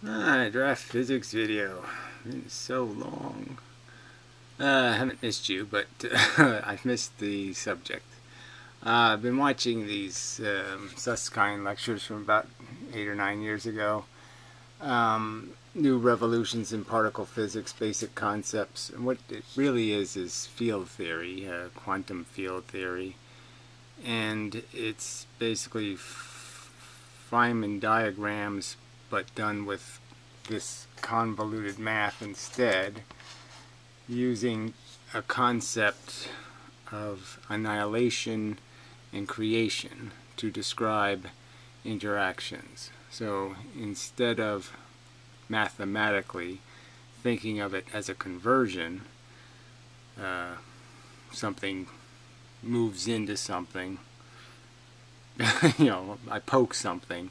Draft physics video. It's so long. I haven't missed you, but I've missed the subject. I've been watching these Susskind lectures from about 8 or 9 years ago. New revolutions in particle physics, basic concepts. And what it really is field theory, quantum field theory. And it's basically Feynman diagrams, but done with this convoluted math instead, using a concept of annihilation and creation to describe interactions. So instead of mathematically thinking of it as a conversion, something moves into something, I poke something,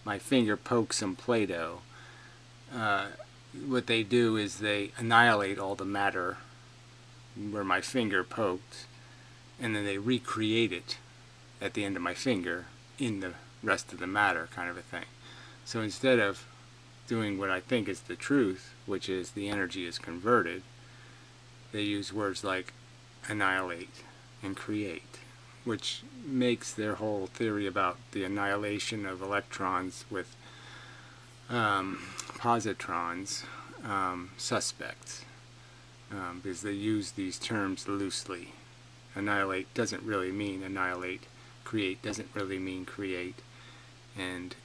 my finger pokes some Play-Doh. What they do is they annihilate all the matter where my finger poked, and then they recreate it at the end of my finger in the rest of the matter, kind of a thing. So instead of doing what I think is the truth, which is the energy is converted, they use words like annihilate and create, which makes their whole theory about the annihilation of electrons with positrons suspect, because they use these terms loosely. Annihilate doesn't really mean annihilate. Create doesn't really mean create. And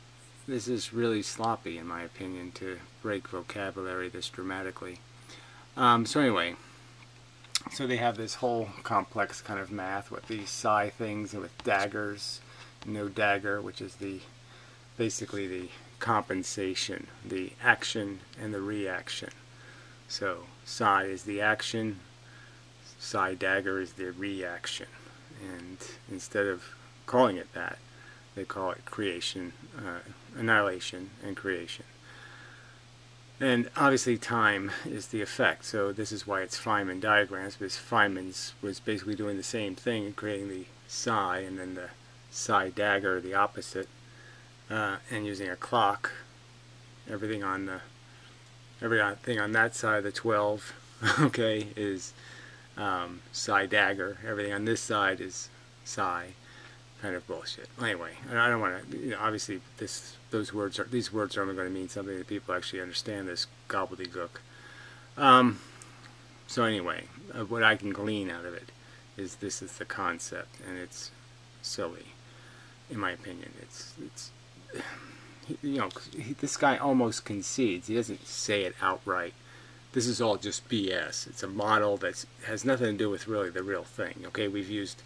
this is really sloppy, in my opinion, to break vocabulary this dramatically. So anyway, so they have this whole complex kind of math with these psi things and with daggers, no dagger, which is basically the compensation, the action and the reaction. So psi is the action, psi dagger is the reaction, and instead of calling it that, they call it creation, annihilation and creation. And obviously time is the effect, so this is why it's Feynman diagrams, because Feynman was basically doing the same thing and creating the psi and then the psi dagger, the opposite, and using a clock. Everything on that side of the 12, okay, is psi dagger. Everything on this side is psi. Kind of bullshit. Anyway, I don't want to. Obviously, these words are only going to mean something that people actually understand. This gobbledygook. So anyway, what I can glean out of it is this is the concept, and it's silly, in my opinion. It's this guy almost concedes. He doesn't say it outright. This is all just BS. It's a model that has nothing to do with really the real thing. Okay, we've used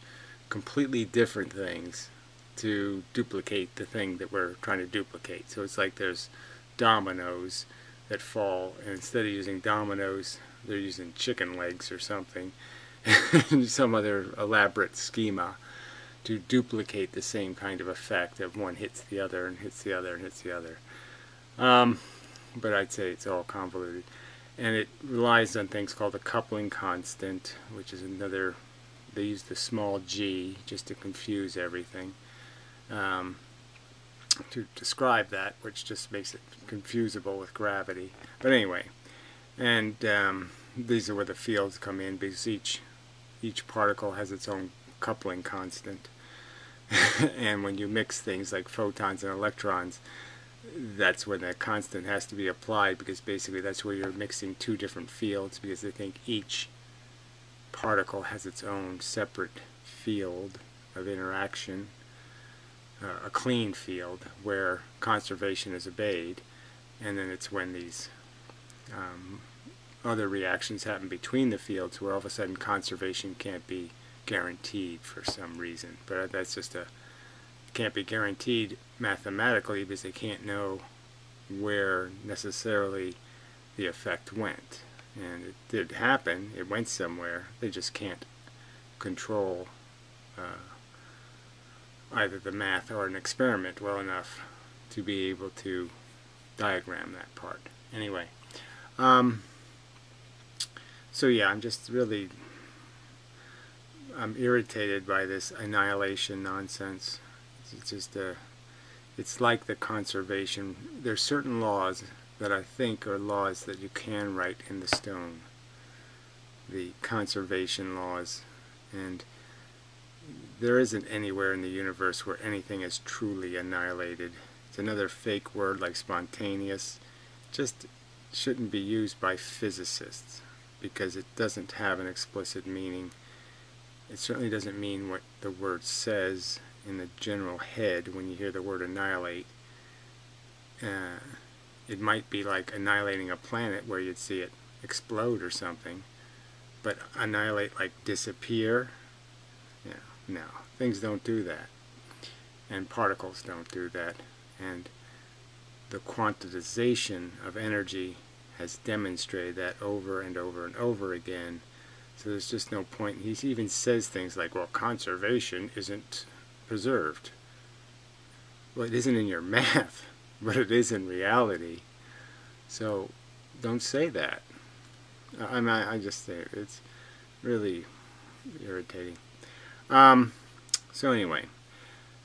completely different things to duplicate the thing that we're trying to duplicate. So it's like there's dominoes that fall, and instead of using dominoes, they're using chicken legs or something, some other elaborate schema to duplicate the same kind of effect of one hits the other and hits the other and hits the other. But I'd say it's all convoluted. And it relies on things called the coupling constant, which is another, they use the small g just to confuse everything, to describe that, which just makes it confusable with gravity. But anyway, and these are where the fields come in, because each particle has its own coupling constant. And when you mix things like photons and electrons, that's when that constant has to be applied, because basically that's where you're mixing two different fields, because they think each particle has its own separate field of interaction, a clean field where conservation is obeyed, and then it's when these other reactions happen between the fields where all of a sudden conservation can't be guaranteed for some reason. But that's just can't be guaranteed mathematically, because they can't know where necessarily the effect went. And it did happen, it went somewhere, they just can't control either the math or an experiment well enough to be able to diagram that part. Anyway, so yeah, I'm irritated by this annihilation nonsense. It's just it's like the conservation. There's certain laws that I think are laws that you can write in the stone. The conservation laws. And there isn't anywhere in the universe where anything is truly annihilated. It's another fake word like spontaneous. Just shouldn't be used by physicists because it doesn't have an explicit meaning. It certainly doesn't mean what the word says in the general head when you hear the word annihilate. It might be like annihilating a planet where you'd see it explode or something, but annihilate like disappear? Yeah, no, things don't do that, and particles don't do that, and the quantization of energy has demonstrated that over and over and over again. So there's just no point. He even says things like, well, conservation isn't preserved. Well, it isn't in your math, but it is in reality. So don't say that. I just say it's really irritating. So anyway,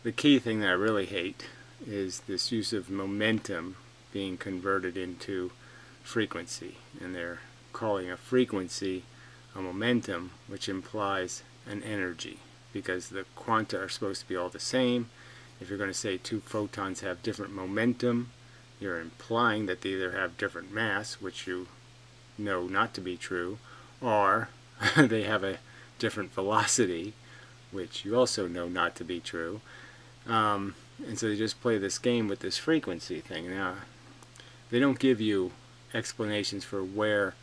the key thing that I really hate is this use of momentum being converted into frequency. And they're calling a frequency a momentum, which implies an energy, because the quanta are supposed to be all the same. If you're going to say two photons have different momentum, you're implying that they either have different mass, which you know not to be true, or they have a different velocity, which you also know not to be true. And so they just play this game with this frequency thing. Now, they don't give you explanations for where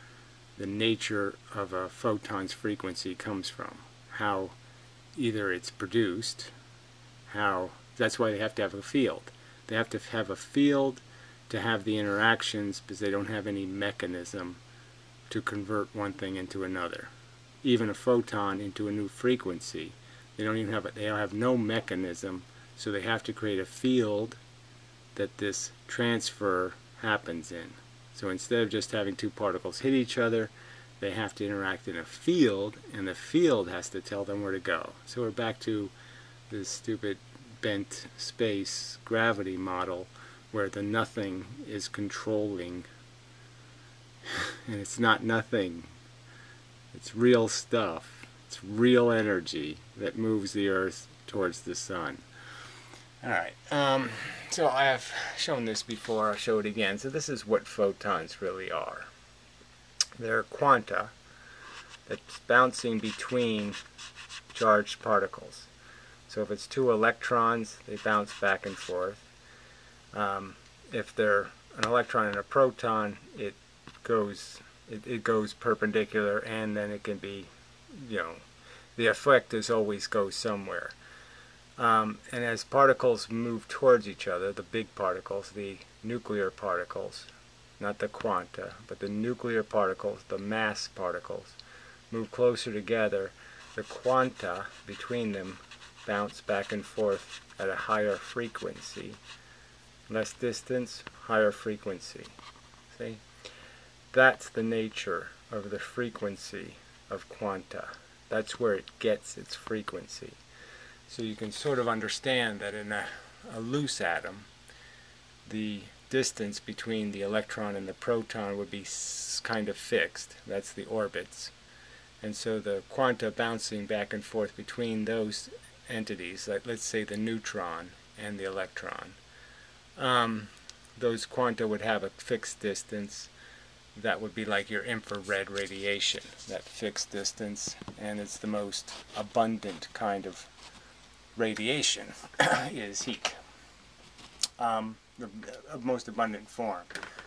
the nature of a photon's frequency comes from, how either it's produced, how, that's why they have to have a field. They have to have a field to have the interactions because they don't have any mechanism to convert one thing into another. Even a photon into a new frequency, they don't have no mechanism, so they have to create a field that this transfer happens in. So instead of just having two particles hit each other, they have to interact in a field, and the field has to tell them where to go. So we're back to this stupid bent space gravity model where the nothing is controlling. And it's not nothing. It's real stuff. It's real energy that moves the Earth towards the sun. Alright, so I have shown this before, I'll show it again. So this is what photons really are. They're quanta that's bouncing between charged particles. So if it's two electrons, they bounce back and forth. If they're an electron and a proton, it goes perpendicular, and then it can be, the effect is always go somewhere. And as particles move towards each other, the big particles, the nuclear particles, not the quanta, but the nuclear particles, the mass particles, move closer together, the quanta between them bounce back and forth at a higher frequency. Less distance, higher frequency. See? That's the nature of the frequency of quanta. That's where it gets its frequency. So you can sort of understand that in a loose atom, the distance between the electron and the proton would be kind of fixed. That's the orbits. And so the quanta bouncing back and forth between those entities, like let's say the neutron and the electron, those quanta would have a fixed distance. That would be like your infrared radiation, that fixed distance, and it's the most abundant kind of radiation is heat, the most abundant form.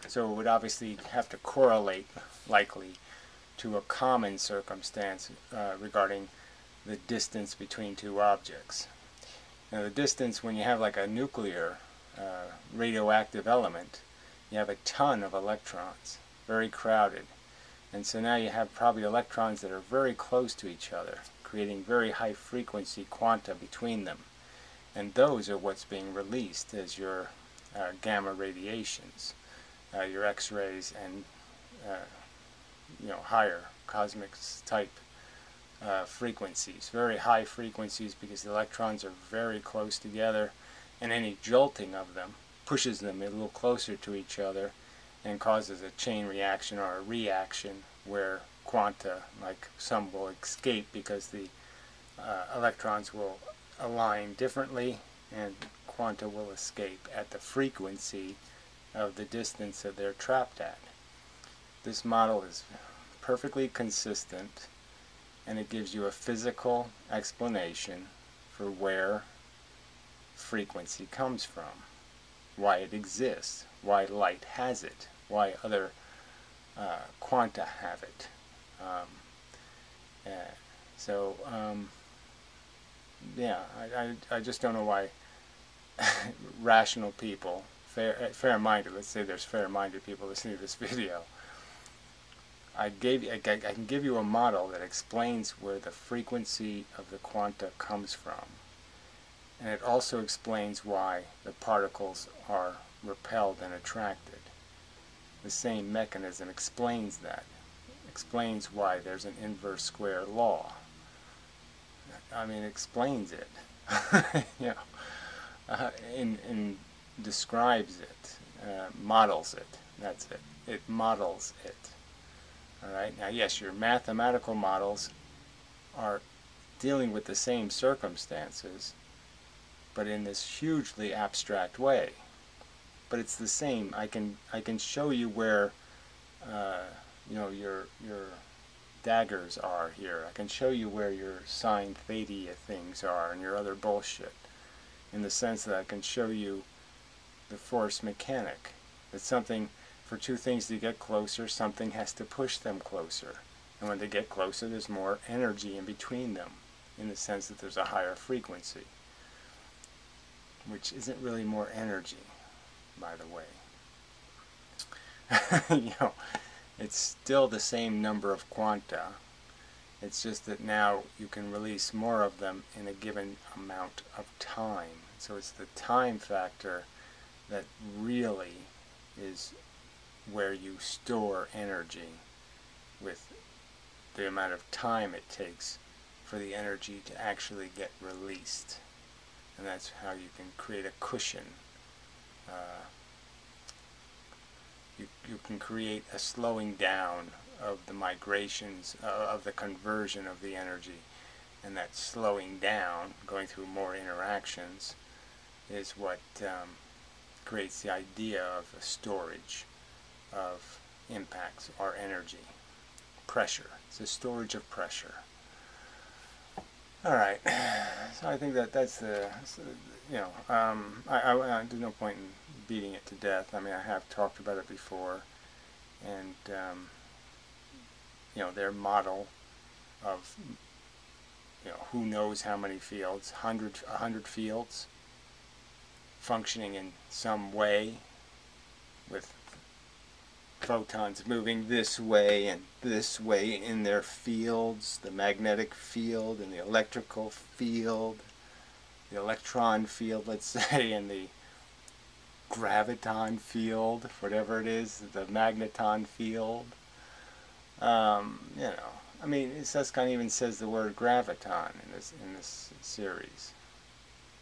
So it would obviously have to correlate likely to a common circumstance regarding the distance between two objects. Now the distance, when you have like a nuclear radioactive element, you have a ton of electrons, very crowded, and so now you have probably electrons that are very close to each other, creating very high frequency quanta between them, and those are what's being released as your gamma radiations, your X-rays, and higher cosmic type frequencies, very high frequencies, because the electrons are very close together, and any jolting of them pushes them a little closer to each other, and causes a chain reaction or a reaction where quanta, like some will escape because the electrons will align differently, and quanta will escape at the frequency of the distance that they're trapped at. This model is perfectly consistent, and it gives you a physical explanation for where frequency comes from, why it exists, why light has it, why other quanta have it. Yeah, I just don't know why rational people, fair-minded, let's say there's fair-minded people listening to this video, I can give you a model that explains where the frequency of the quanta comes from. And it also explains why the particles are repelled and attracted. The same mechanism explains that. Explains why there's an inverse square law. I mean, explains it. You know, describes it, models it. That's it. It models it. All right. Now, yes, your mathematical models are dealing with the same circumstances, but in this hugely abstract way. But it's the same. I can show you where you know, your daggers are here. I can show you where your sine theta things are and your other bullshit, in the sense that I can show you the force mechanic. That something, for two things to get closer, something has to push them closer. And when they get closer, there's more energy in between them, in the sense that there's a higher frequency, which isn't really more energy, by the way. You know, it's still the same number of quanta. It's just that now you can release more of them in a given amount of time. So it's the time factor that really is where you store energy, with the amount of time it takes for the energy to actually get released. And that's how you can create a cushion. You can create a slowing down of the migrations, of the conversion of the energy. And that slowing down, going through more interactions, is what creates the idea of a storage of impacts or energy. Pressure. It's a storage of pressure. Alright, so I think that's the, you know, there's no point in beating it to death. I mean, I have talked about it before, and, you know, their model of, you know, who knows how many fields, 100 fields, functioning in some way, with photons moving this way and this way in their fields, the magnetic field and the electrical field, the electron field, let's say, and the graviton field, whatever it is, the magneton field. You know, I mean, Susskind even says the word graviton in this series.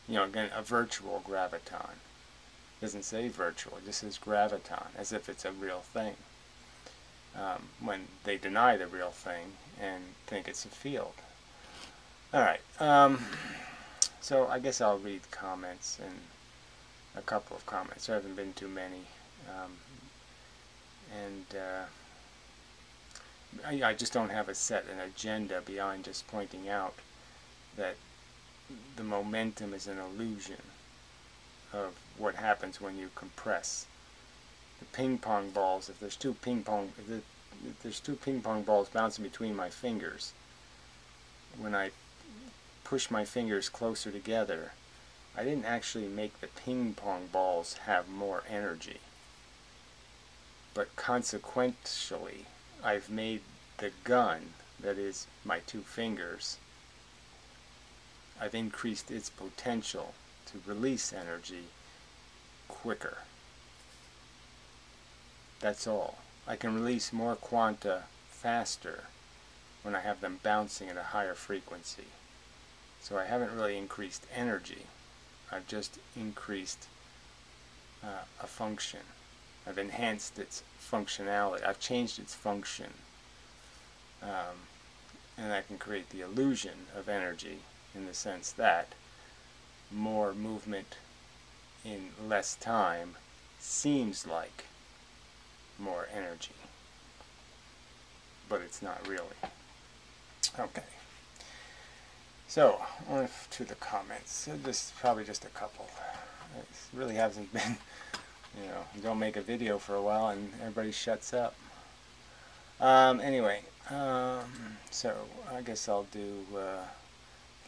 You know, again, a virtual graviton. Doesn't say virtual, it just says graviton, as if it's a real thing, when they deny the real thing and think it's a field. Alright, so I guess I'll read comments, and a couple of comments. There haven't been too many. I just don't have an agenda beyond just pointing out that the momentum is an illusion of what happens when you compress. The ping pong balls, if there's two ping pong balls bouncing between my fingers, when I push my fingers closer together, I didn't actually make the ping pong balls have more energy. But consequentially, I've made the gun, that is my two fingers, I've increased its potential to release energy quicker. That's all. I can release more quanta faster when I have them bouncing at a higher frequency. So I haven't really increased energy. I've just increased a function, I've enhanced its functionality. I've changed its function. And I can create the illusion of energy in the sense that more movement in less time seems like more energy. But it's not really. Okay. So, on to the comments. This is probably just a couple. It really hasn't been, you don't make a video for a while and everybody shuts up. Anyway, so I guess I'll do the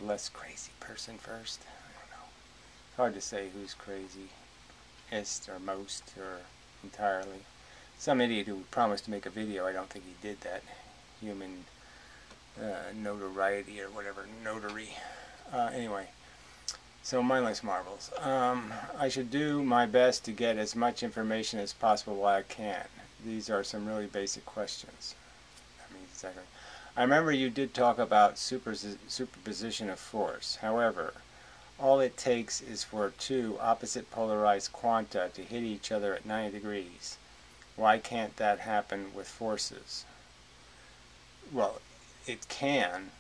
less crazy person first. I don't know. It's hard to say who's craziest or most or entirely. Some idiot who promised to make a video, I don't think he did that. Human notoriety or whatever, notary. Anyway, so mindless marbles. I should do my best to get as much information as possible while I can. These are some really basic questions. That means exactly. I remember you did talk about superposition of force. However, all it takes is for two opposite polarized quanta to hit each other at 90 degrees. Why can't that happen with forces? Well, it can.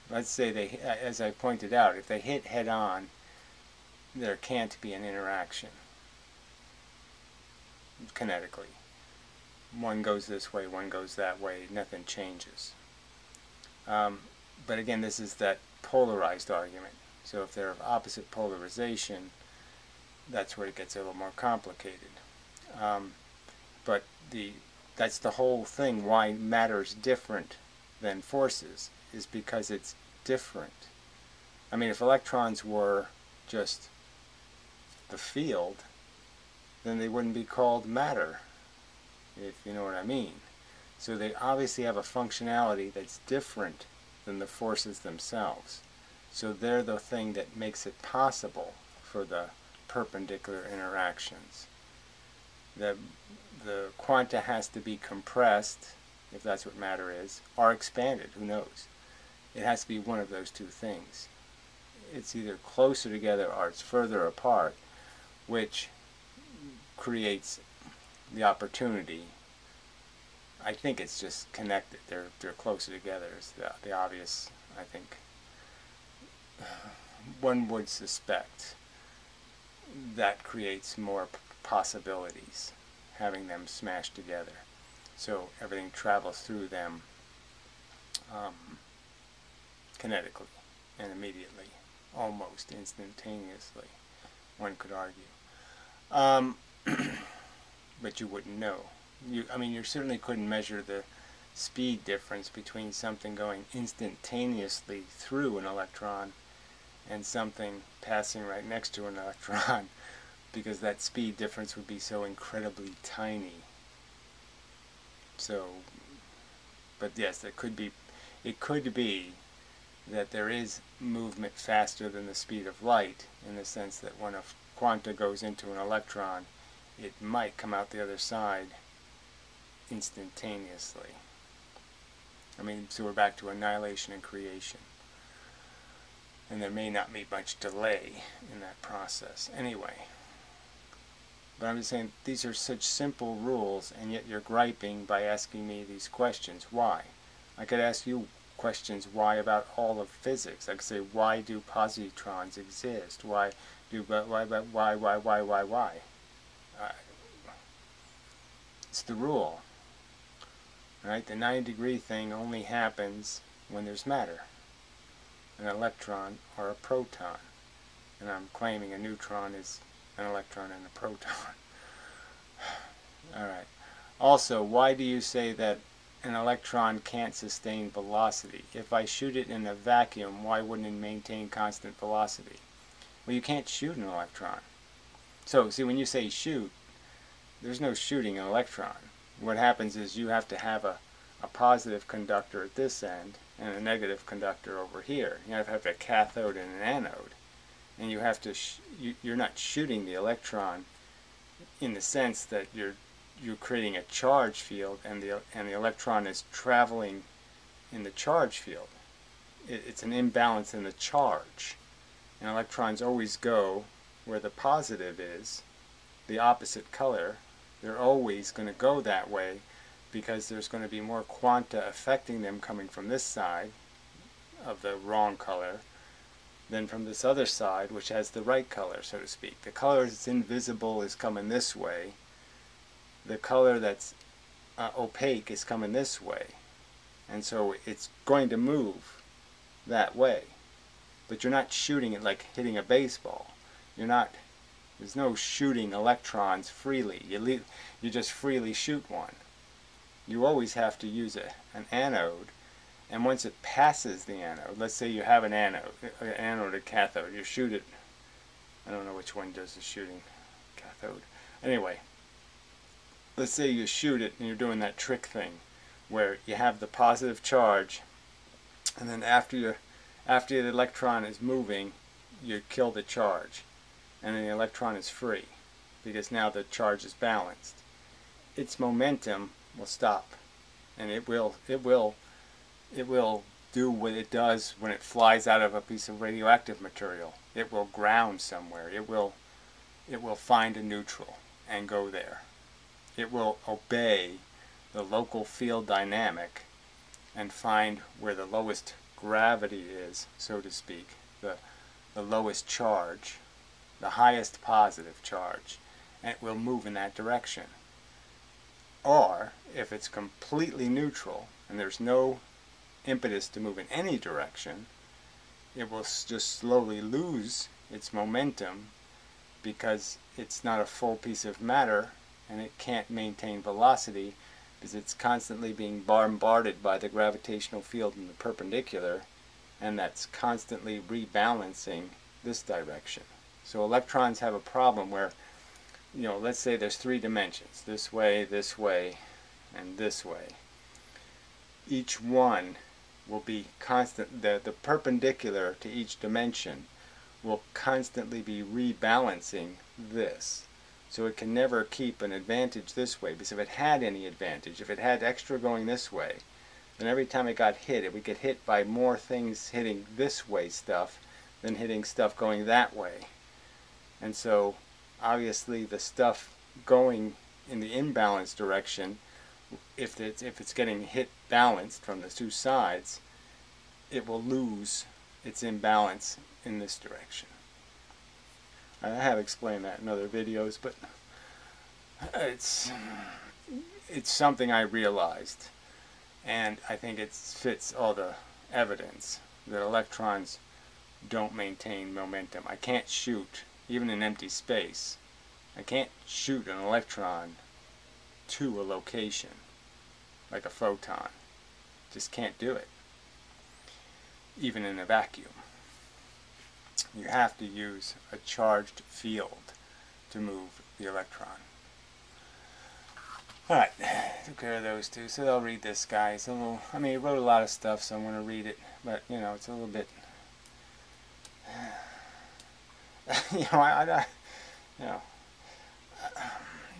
Let's say they, as I pointed out, if they hit head on, there can't be an interaction kinetically. One goes this way, one goes that way, nothing changes. But again, this is that polarized argument. So if they're of opposite polarization, that's where it gets a little more complicated. But that's the whole thing, why matter is different than forces, is because it's different. I mean, if electrons were just the field, then they wouldn't be called matter, if you know what I mean. So they obviously have a functionality that's different than the forces themselves. So they're the thing that makes it possible for the perpendicular interactions. The quanta has to be compressed, if that's what matter is, or expanded, who knows. It has to be one of those two things. It's either closer together or it's further apart, which creates the opportunity. I think it's just connected. They're closer together is the obvious, I think. One would suspect that creates more possibilities, having them smashed together. So everything travels through them kinetically and immediately, almost instantaneously, one could argue. But you wouldn't know. I mean, you certainly couldn't measure the speed difference between something going instantaneously through an electron and something passing right next to an electron, because that speed difference would be so incredibly tiny. So, but yes, it could be that there is movement faster than the speed of light, in the sense that when a quanta goes into an electron, it might come out the other side instantaneously. I mean, so we're back to annihilation and creation. And there may not be much delay in that process. Anyway, but I'm just saying, these are such simple rules, and yet you're griping by asking me these questions. Why? I could ask you questions why about all of physics. I could say, why do positrons exist? Why? It's the rule. Right? The 90-degree thing only happens when there's matter, an electron or a proton. And I'm claiming a neutron is an electron and a proton. Alright. Also, why do you say that an electron can't sustain velocity? If I shoot it in a vacuum, why wouldn't it maintain constant velocity? Well, you can't shoot an electron. So, see, when you say shoot, there's no shooting an electron. What happens is you have to have a positive conductor at this end and a negative conductor over here. You have to have a cathode and an anode. And you have to, you're not shooting the electron in the sense that you're creating a charge field and the electron is traveling in the charge field. It's an imbalance in the charge. And electrons always go where the positive is, the opposite color, They're always going to go that way because there's going to be more quanta affecting them coming from this side of the wrong color than from this other side, which has the right color, so to speak. The color that's invisible is coming this way. The color that's opaque is coming this way. And so it's going to move that way. But you're not shooting it like hitting a baseball. There's no shooting electrons freely. You just freely shoot one. You always have to use an anode. And once it passes the anode, let's say you have an anode and cathode, you shoot it. I don't know which one does the shooting, cathode. Anyway, let's say you shoot it and you're doing that trick thing where you have the positive charge, and then after the electron is moving, you kill the charge, and then the electron is free because now the charge is balanced. Its momentum will stop, and it will do what it does when it flies out of a piece of radioactive material. It will ground somewhere. It will find a neutral and go there. It will obey the local field dynamic and find where the lowest gravity is, so to speak, the lowest charge, the highest positive charge, and it will move in that direction. Or, if it's completely neutral and there's no impetus to move in any direction, it will just slowly lose its momentum because it's not a full piece of matter and it can't maintain velocity because it's constantly being bombarded by the gravitational field in the perpendicular, and that's constantly rebalancing this direction. So electrons have a problem where, let's say there's 3 dimensions, this way, and this way. Each one will be constant, the perpendicular to each dimension will constantly be rebalancing this. So it can never keep an advantage this way, because if it had any advantage, if it had extra going this way, then every time it got hit, it would get hit by more things hitting this way stuff than hitting stuff going that way. And so obviously the stuff going in the imbalanced direction, if it's getting hit balanced from the 2 sides, it will lose its imbalance in this direction. I have explained that in other videos, but it's something I realized, and I think it fits all the evidence that electrons don't maintain momentum. I can't shoot, even in empty space, I can't shoot an electron to a location like a photon. Just can't do it, even in a vacuum. You have to use a charged field to move the electron. Alright, took care of those 2, so I'll read this guy. It's a little, he wrote a lot of stuff, so I'm going to read it, but it's a little bit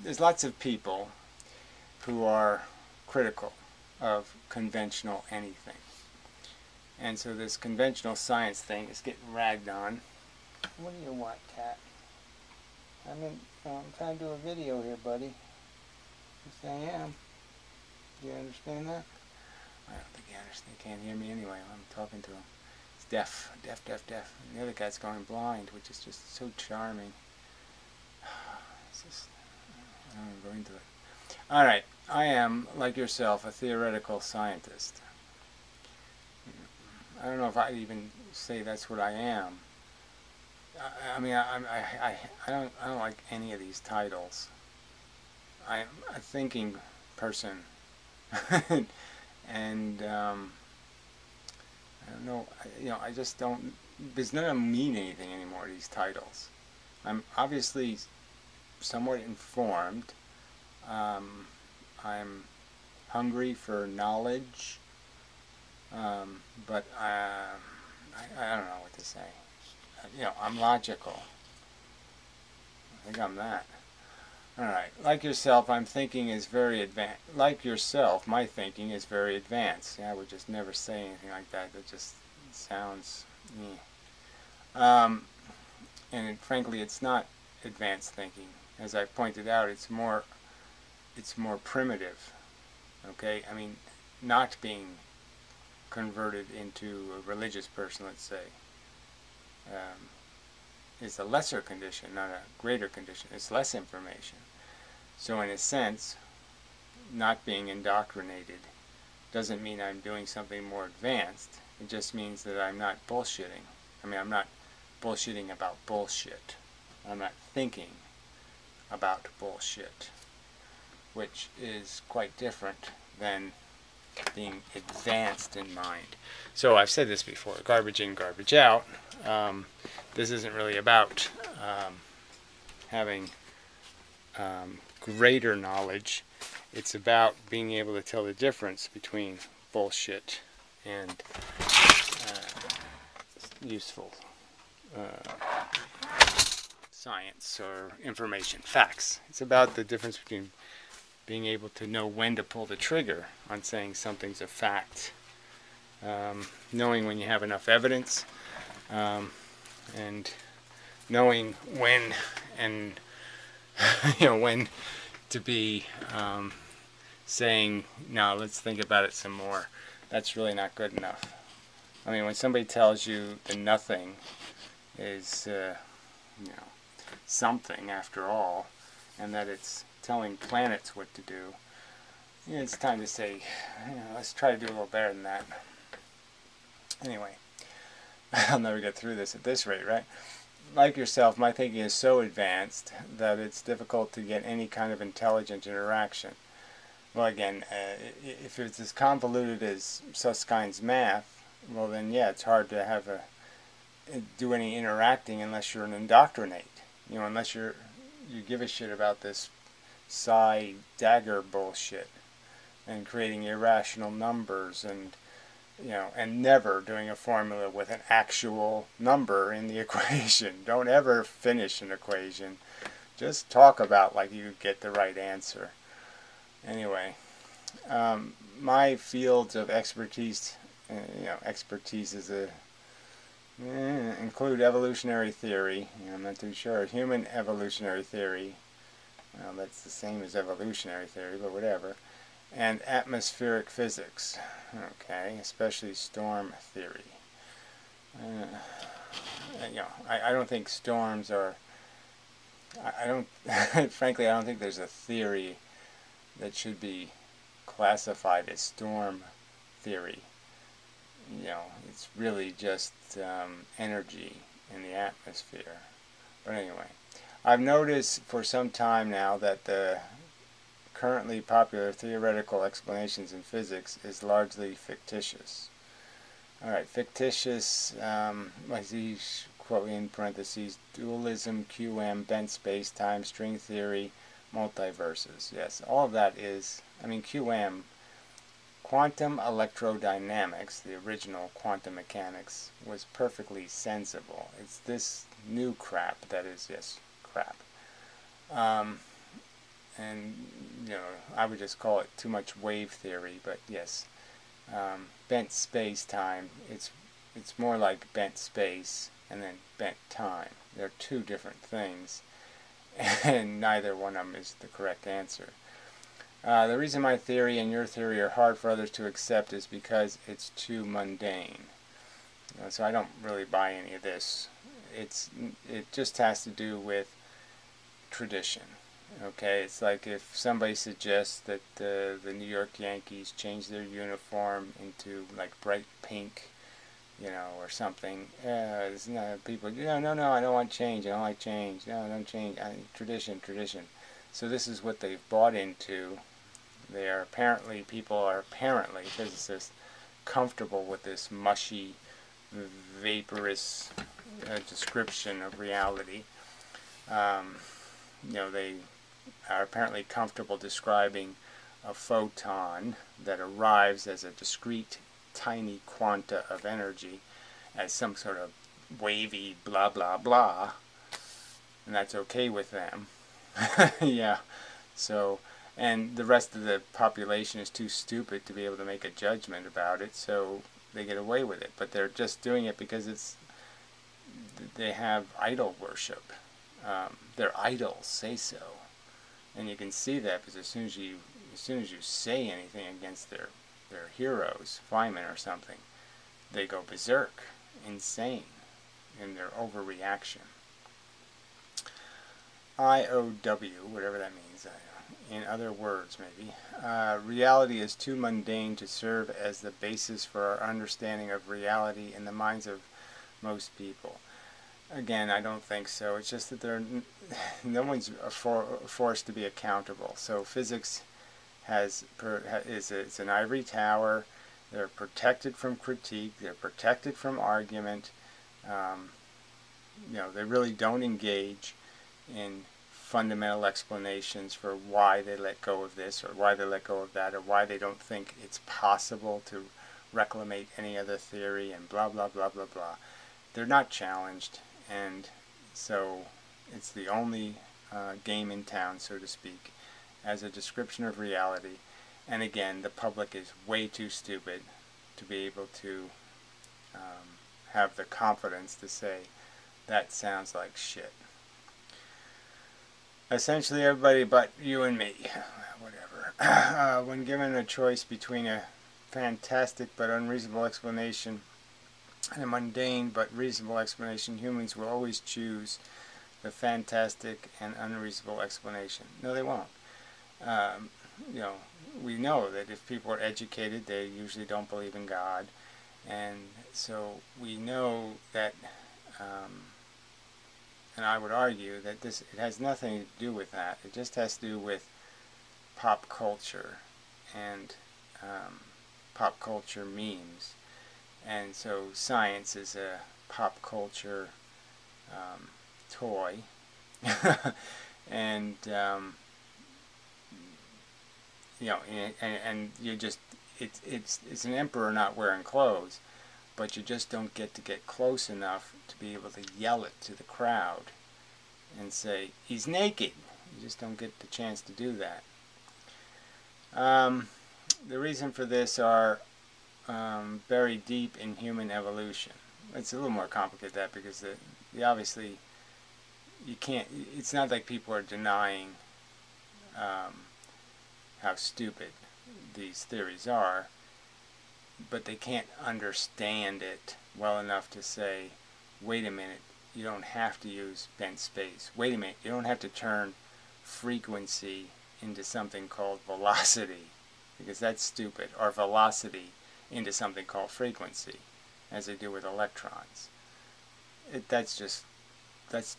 there's lots of people who are critical of conventional anything. And so this conventional science thing is getting ragged on. What do you want, cat? I'm trying to do a video here, buddy. Yes, I am. Do you understand that? I don't think he understands. He can't hear me anyway. I'm talking to him. He's deaf. And the other cat's going blind, which is just so charming. It's just, I don't even go into it. Alright, I am, like yourself, a theoretical scientist. I don't know if I'd even say that's what I am. I don't like any of these titles. I'm a thinking person, and I don't know. I just don't. There's none of them mean anything anymore. These titles. I'm obviously somewhat informed. I'm hungry for knowledge. But I don't know what to say. I'm logical. I think I'm that. Alright, like yourself, I'm thinking is very advanced. Like yourself, my thinking is very advanced. I would just never say anything like that. That just sounds... and frankly, it's not advanced thinking. As I've pointed out, it's more it's more primitive. Okay, I mean, not being converted into a religious person, let's say, is a lesser condition, not a greater condition. It's less information. So in a sense, not being indoctrinated doesn't mean I'm doing something more advanced. It just means that I'm not bullshitting. I mean, I'm not bullshitting about bullshit. I'm not thinking about bullshit, which is quite different than being advanced in mind. So I've said this before, garbage in, garbage out. This isn't really about having greater knowledge. It's about being able to tell the difference between bullshit and useful science or information, facts. It's about the difference between being able to know when to pull the trigger on saying something's a fact, knowing when you have enough evidence, and knowing when and when to be saying, no, let's think about it some more. That's really not good enough. I mean, when somebody tells you that nothing is something after all, and that it's telling planets what to do, it's time to say, let's try to do a little better than that. Anyway, I'll never get through this at this rate, right? Like yourself, my thinking is so advanced that it's difficult to get any kind of intelligent interaction. Well, again, if it's as convoluted as Susskind's math, well then, yeah, it's hard to do any interacting unless you're an indoctrinate. Unless you give a shit about this psi dagger bullshit and creating irrational numbers and never doing a formula with an actual number in the equation. Don't ever finish an equation. Just talk about like you get the right answer. Anyway, my fields of expertise, expertise is include evolutionary theory. I'm not too sure. Human evolutionary theory. Well, that's the same as evolutionary theory, but whatever. And atmospheric physics. Okay, especially storm theory. I don't think storms are. I don't. Frankly, I don't think there's a theory that should be classified as storm theory. It's really just energy in the atmosphere. But anyway, I've noticed for some time now that the currently popular theoretical explanations in physics is largely fictitious. Alright, fictitious, like these, quote in parentheses, dualism, QM, bent space-time, string theory, multiverses. Yes, all of that is, QM, quantum electrodynamics, the original quantum mechanics, was perfectly sensible. It's this new crap that is, yes, crap. And, I would just call it too much wave theory, but yes, bent space-time, it's more like bent space and then bent time. They're two different things, and neither one of them is the correct answer. The reason my theory and your theory are hard for others to accept is because it's too mundane. So I don't really buy any of this. It just has to do with tradition. Okay, it's like if somebody suggests that the New York Yankees change their uniform into like bright pink, or something. People, no, I don't want change. I don't like change. No, don't change. Tradition. So this is what they've bought into. People are apparently, physicists, comfortable with this mushy, vaporous description of reality. They are apparently comfortable describing a photon that arrives as a discrete, tiny quanta of energy as some sort of wavy blah blah blah, and that's okay with them. Yeah, so, and the rest of the population is too stupid to be able to make a judgment about it, so they get away with it. But they're just doing it because they have idol worship. Their idols say so. And you can see that because as soon as you say anything against their heroes, Feynman or something, they go berserk, insane in their overreaction. IOW, whatever that means, in other words maybe, reality is too mundane to serve as the basis for our understanding of reality in the minds of most people. Again, I don't think so. It's just that no one's forced to be accountable. So physics it's an ivory tower. They're protected from critique. They're protected from argument. They really don't engage in fundamental explanations for why they let go of this or why they let go of that or why they don't think it's possible to reclamate any other theory and blah, blah, blah, blah, blah. They're not challenged, and so it's the only game in town, so to speak, as a description of reality. And again, the public is way too stupid to be able to have the confidence to say, that sounds like shit. Essentially everybody but you and me, whatever. When given a choice between a fantastic but unreasonable explanation and a mundane but reasonable explanation, humans will always choose the fantastic and unreasonable explanation. No, they won't. We know that if people are educated, they usually don't believe in God, and so we know that, and I would argue that it has nothing to do with that. It just has to do with pop culture and pop culture memes. And so science is a pop culture toy, and and you just it's an emperor not wearing clothes, but you just don't get close enough to be able to yell it to the crowd and say he's naked. You just don't get the chance to do that. The reason for this are buried deep in human evolution. It's a little more complicated than that because obviously you can't. It's not like people are denying how stupid these theories are, but they can't understand it well enough to say, wait a minute, you don't have to use bent space. Wait a minute, you don't have to turn frequency into something called velocity, because that's stupid, or velocity into something called frequency, as they do with electrons. That's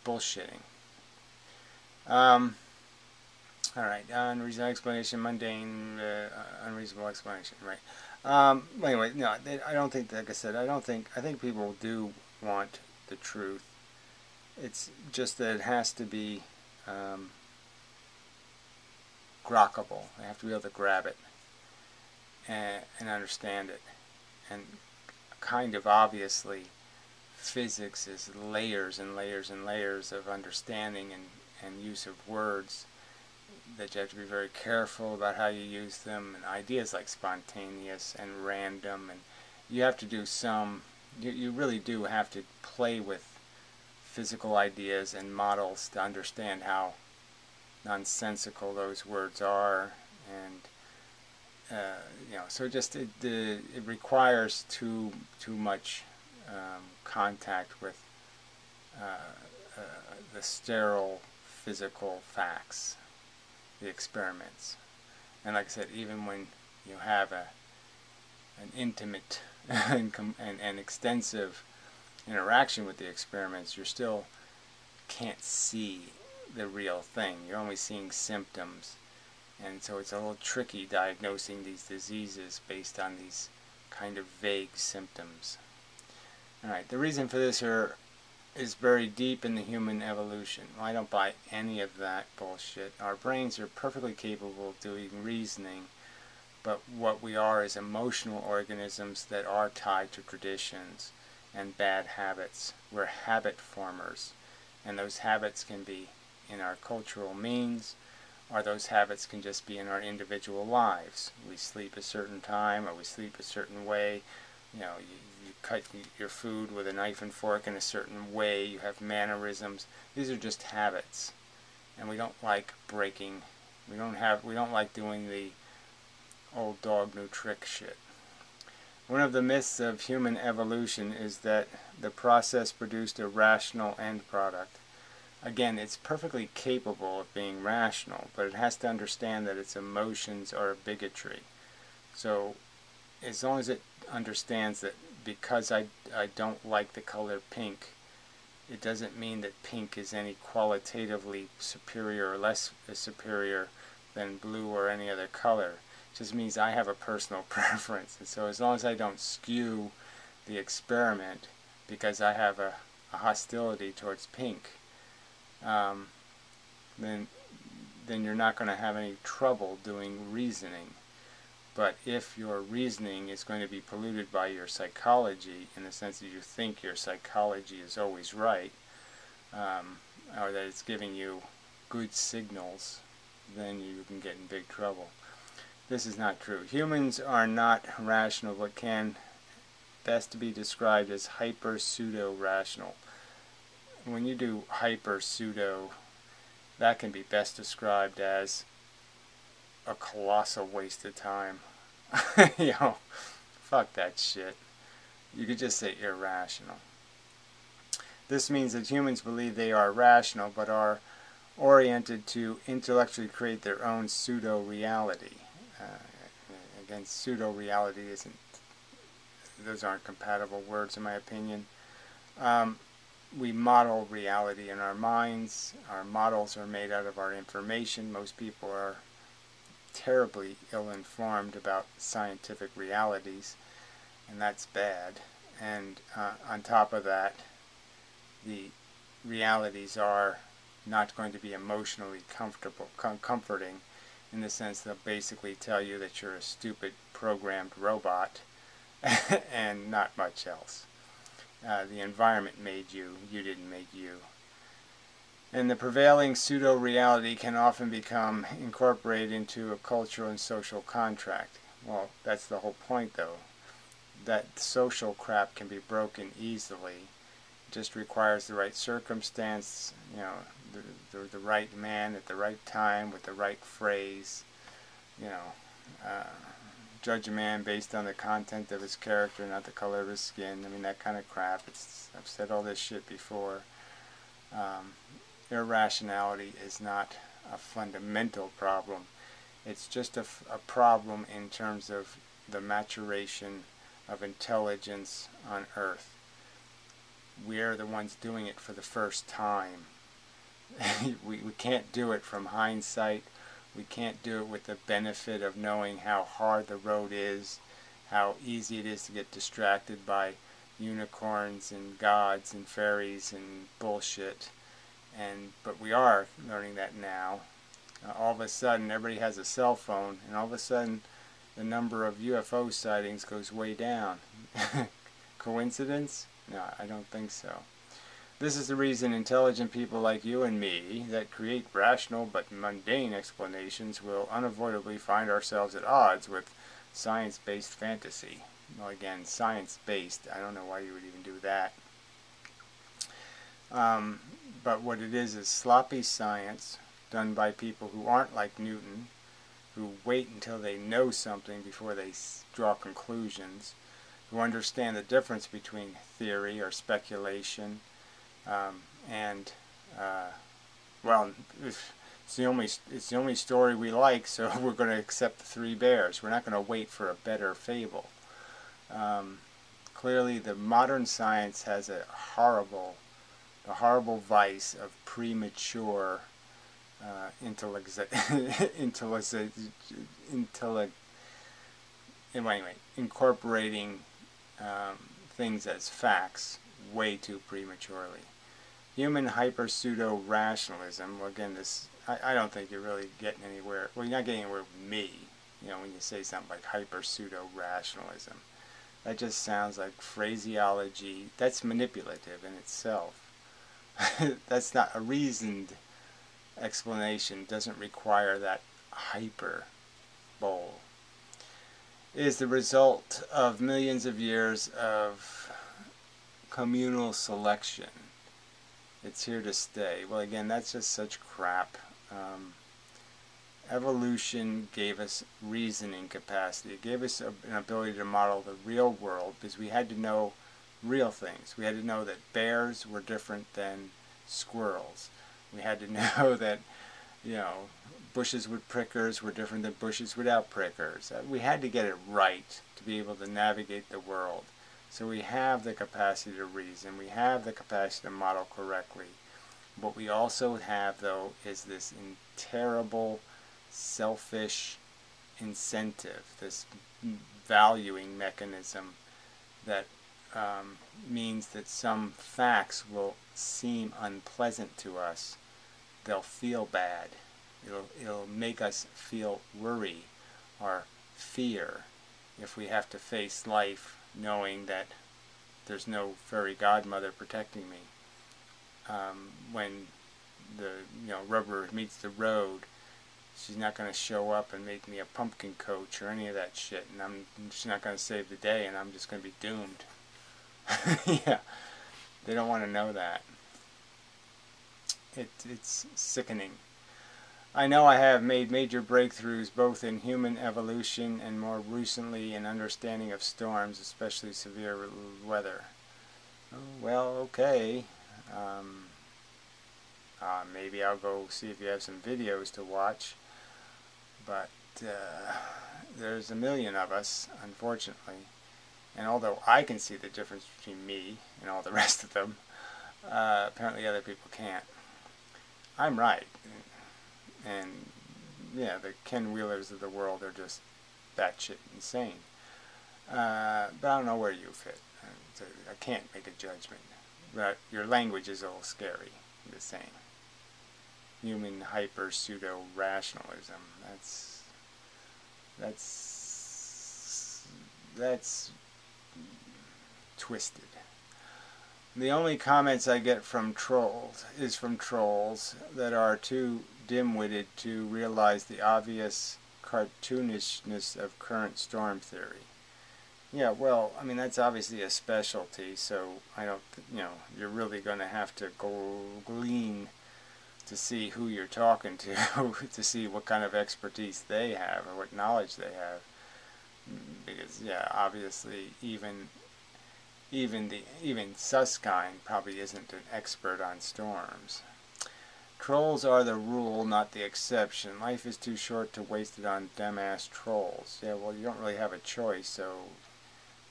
bullshitting. Alright, unreasonable explanation, mundane, unreasonable explanation, right. Anyway, no, I don't think, like I said, I think people do want the truth. It's just that it has to be grokkable. They have to be able to grab it and understand it. And kind of obviously, physics is layers and layers and layers of understanding and use of words that you have to be very careful about how you use them, and ideas like spontaneous and random, and you have to do you really do have to play with physical ideas and models to understand how nonsensical those words are, and so just it requires too much contact with the sterile physical facts, the experiments. And like I said, even when you have an intimate and extensive interaction with the experiments, you still can't see the real thing. You're only seeing symptoms. And so it's a little tricky diagnosing these diseases based on these kind of vague symptoms. Alright, the reason for this is buried deep in the human evolution. Well, I don't buy any of that bullshit. Our brains are perfectly capable of doing reasoning, but what we are is emotional organisms that are tied to traditions and bad habits. We're habit formers, and those habits can be in our cultural means, or those habits can just be in our individual lives. We sleep a certain time, or we sleep a certain way. You cut your food with a knife and fork in a certain way. You have mannerisms. These are just habits, and we don't like breaking We don't like doing the old dog new trick shit. One of the myths of human evolution is that the process produced a rational end product. Again, it's perfectly capable of being rational, but it has to understand that its emotions are a bigotry. So, as long as it understands that because I don't like the color pink, it doesn't mean that pink is any qualitatively superior or less superior than blue or any other color. It just means I have a personal preference. And so as long as I don't skew the experiment because I have a hostility towards pink, then you're not going to have any trouble doing reasoning. But if your reasoning is going to be polluted by your psychology, in the sense that you think your psychology is always right, or that it's giving you good signals, then you can get in big trouble. This is not true. Humans are not rational, but can best be described as hyper-pseudo-rational. When you do hyper-pseudo, that can be best described as a colossal waste of time. You know, fuck that shit. You could just say irrational. This means that humans believe they are rational, but are oriented to intellectually create their own pseudo-reality. Again, pseudo-reality isn't, those aren't compatible words in my opinion. We model reality in our minds. Our models are made out of our information. Most people are terribly ill-informed about scientific realities, and that's bad. And on top of that, the realities are not going to be emotionally comforting, in the sense they'll basically tell you that you're a stupid programmed robot and not much else. The environment made you, you didn't make you. And the prevailing pseudo-reality can often become incorporated into a cultural and social contract. Well, that's the whole point, though. That social crap can be broken easily. It just requires the right circumstance, you know, the right man at the right time with the right phrase. You know, judge a man based on the content of his character, not the color of his skin. I mean, that kind of crap. I've said all this shit before. Irrationality is not a fundamental problem. It's just a problem in terms of the maturation of intelligence on Earth. We're the ones doing it for the first time. we can't do it from hindsight. We can't do it with the benefit of knowing how hard the road is, how easy it is to get distracted by unicorns and gods and fairies and bullshit. But we are learning that now. All of a sudden, everybody has a cell phone, and all of a sudden, the number of UFO sightings goes way down. Coincidence? No, I don't think so. This is the reason intelligent people like you and me that create rational but mundane explanations will unavoidably find ourselves at odds with science-based fantasy. Well, again, science-based. I don't know why you would even do that. But what it is sloppy science done by people who aren't like Newton, who wait until they know something before they draw conclusions, who understand the difference between theory or speculation well, it's the only story we like, so we're going to accept the three bears. We're not going to wait for a better fable. Clearly, the modern science has the horrible vice of premature incorporating things as facts way too prematurely. Human hyper-pseudo-rationalism, well, again, I don't think you're really getting anywhere. Well, you're not getting anywhere with me, you know, when you say something like hyper-pseudo-rationalism. That just sounds like phraseology. That's manipulative in itself. That's not a reasoned explanation. Doesn't require that hyperbole. It is the result of millions of years of communal selection. It's here to stay. Well, again, that's just such crap. evolution gave us reasoning capacity. It gave us an ability to model the real world because we had to know real things. We had to know that bears were different than squirrels. We had to know that, bushes with prickers were different than bushes without prickers. We had to get it right to be able to navigate the world. So we have the capacity to reason. We have the capacity to model correctly. What we also have, though, is this terrible, selfish incentive, this valuing mechanism that means that some facts will seem unpleasant to us. They'll feel bad. It'll make us feel worry or fear if we have to face life knowing that there's no fairy godmother protecting me. When the rubber meets the road, she's not going to show up and make me a pumpkin coach or any of that shit, and she's not going to save the day, and I'm just going to be doomed. Yeah, they don't want to know that. It's sickening. I know I have made major breakthroughs both in human evolution and more recently in understanding of storms, especially severe weather. Oh, well, okay. Maybe I'll go see if you have some videos to watch. But there's a million of us, unfortunately. And although I can see the difference between me and all the rest of them, apparently other people can't. I'm right. And yeah, the Ken Wheelers of the world are just batshit insane. But I don't know where you fit. I can't make a judgment. But your language is a little scary, I'm just saying. Human hyper pseudo rationalism. That's twisted. The only comments I get from trolls that are too dim-witted to realize the obvious cartoonishness of current storm theory. Yeah, well, I mean, that's obviously a specialty, so I don't, you're really going to have to go glean to see who you're talking to see what kind of expertise they have or what knowledge they have. Because, yeah, obviously, even Susskind probably isn't an expert on storms. Trolls are the rule, not the exception. Life is too short to waste it on dumbass trolls. Yeah, well, you don't really have a choice, so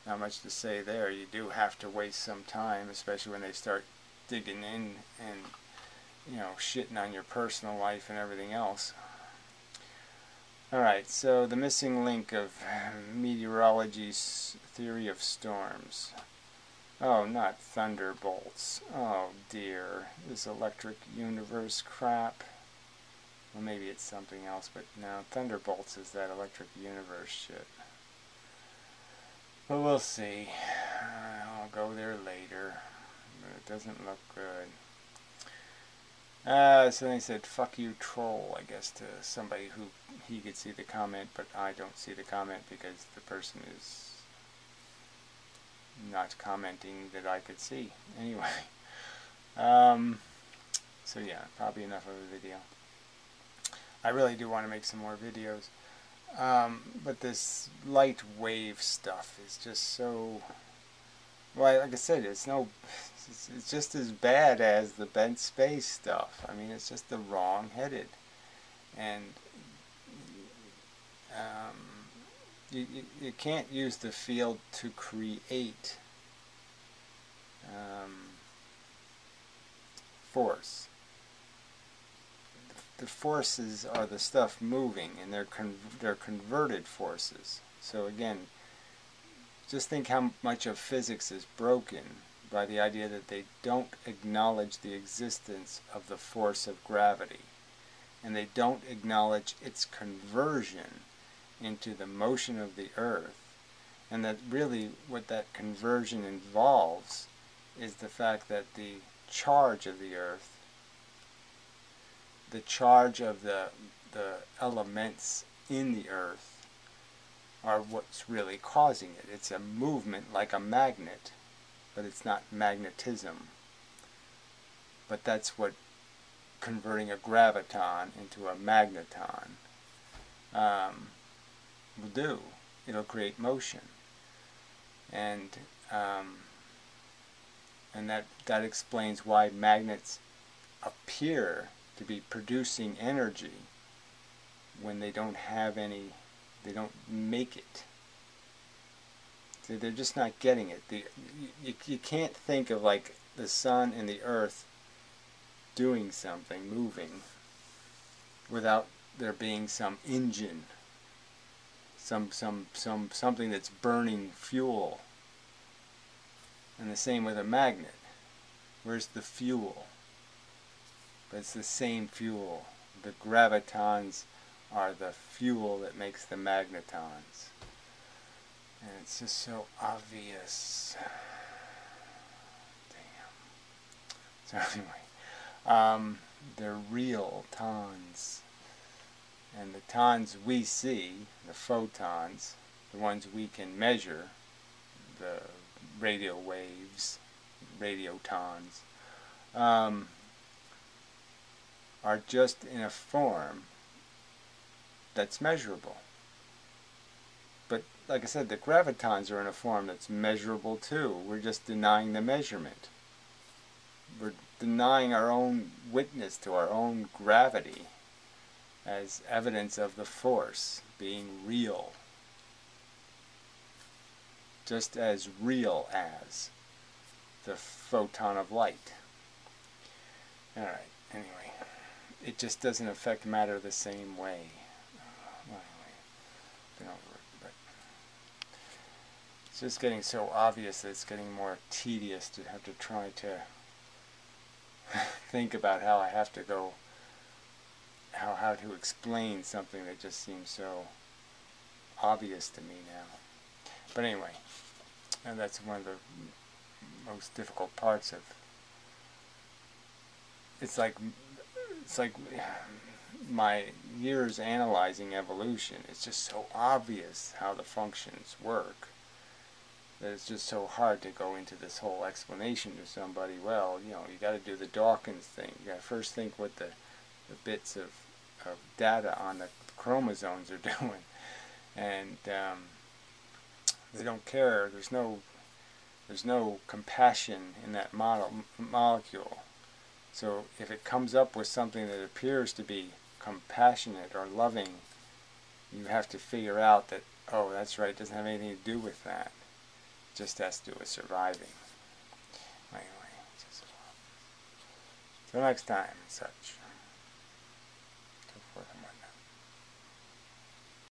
not much to say there. You do have to waste some time, especially when they start digging in and, shitting on your personal life and everything else. Alright, so the missing link of meteorology's theory of storms. Oh, not thunderbolts. Oh dear. This electric universe crap. Well, maybe it's something else, but no, thunderbolts is that electric universe shit. But we'll see. I'll go there later. But it doesn't look good. So they said, fuck you, troll, I guess, to somebody who he could see the comment, but I don't see the comment because the person is not commenting that I could see. Anyway. So yeah, probably enough of a video. I really do want to make some more videos. But this light wave stuff is just so... Well, like I said, it's just as bad as the bent space stuff. I mean, it's just the wrong-headed. And you can't use the field to create force. The forces are the stuff moving, and they're converted forces. So again, just think how much of physics is broken by the idea that they don't acknowledge the existence of the force of gravity, and they don't acknowledge its conversion into the motion of the earth, and that really what that conversion involves is the fact that the charge of the earth, the charge of the elements in the earth, are what's really causing it. It's a movement like a magnet, but it's not magnetism. But that's what converting a graviton into a magneton will do. It'll create motion, and that explains why magnets appear to be producing energy when they don't have any, they don't make it. So they're just not getting it. You can't think of like the sun and the earth doing something, moving, without there being some engine, something that's burning fuel. And the same with a magnet. Where's the fuel? But it's the same fuel. The gravitons are the fuel that makes the magnetons. And it's just so obvious. Damn. So anyway, they're real tons. And the tons we see, the photons, the ones we can measure, the radio waves, radiotons, are just in a form that's measurable. But like I said, the gravitons are in a form that's measurable too. We're just denying the measurement. We're denying our own witness to our own gravity as evidence of the force being real. Just as real as the photon of light. Alright, anyway. It just doesn't affect matter the same way. Well, anyway, been over it, but it's just getting so obvious that it's getting more tedious to have to try to think about how I have to go, how to explain something that just seems so obvious to me now. But anyway, and that's one of the most difficult parts of, it's like my years analyzing evolution. It's just so obvious how the functions work that it's just so hard to go into this whole explanation to somebody. Well, you know, you got to do the Dawkins thing. You got to first think what the bits of data on the chromosomes are doing, and they don't care. There's no compassion in that molecule. So if it comes up with something that appears to be compassionate or loving, you have to figure out that, oh, that's right, it doesn't have anything to do with that. It just has to do with surviving. Anyway, till next time and such.